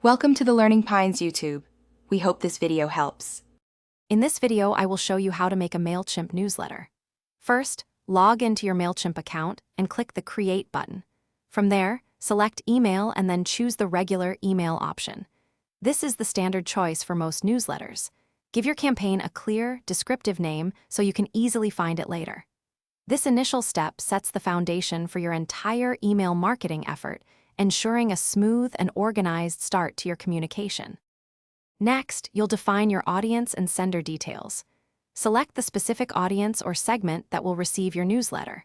Welcome to the Learning Pines YouTube. We hope this video helps. In this video, I will show you how to make a Mailchimp newsletter. First, log into your Mailchimp account and click the Create button. From there, select Email and then choose the regular email option. This is the standard choice for most newsletters. Give your campaign a clear, descriptive name so you can easily find it later. This initial step sets the foundation for your entire email marketing effort, ensuring a smooth and organized start to your communication. Next, you'll define your audience and sender details. Select the specific audience or segment that will receive your newsletter.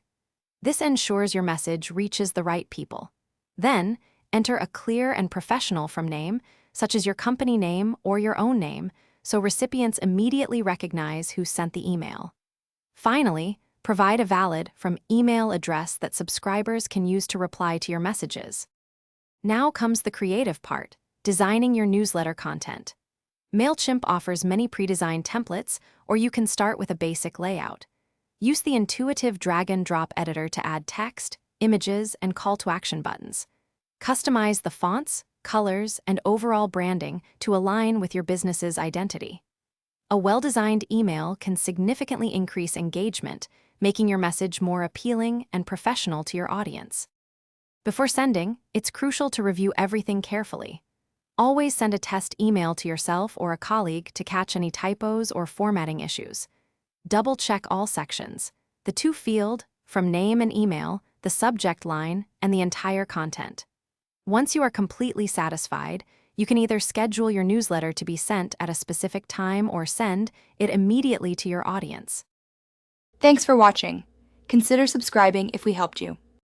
This ensures your message reaches the right people. Then, enter a clear and professional from name, such as your company name or your own name, so recipients immediately recognize who sent the email. Finally, provide a valid from email address that subscribers can use to reply to your messages. Now comes the creative part, designing your newsletter content. Mailchimp offers many pre-designed templates, or you can start with a basic layout. Use the intuitive drag-and-drop editor to add text, images, and call-to-action buttons. Customize the fonts, colors, and overall branding to align with your business's identity. A well-designed email can significantly increase engagement, making your message more appealing and professional to your audience. Before sending, it's crucial to review everything carefully. Always send a test email to yourself or a colleague to catch any typos or formatting issues. Double-check all sections, the to field, from name and email, the subject line, and the entire content. Once you are completely satisfied, you can either schedule your newsletter to be sent at a specific time or send it immediately to your audience. Thanks for watching. Consider subscribing if we helped you.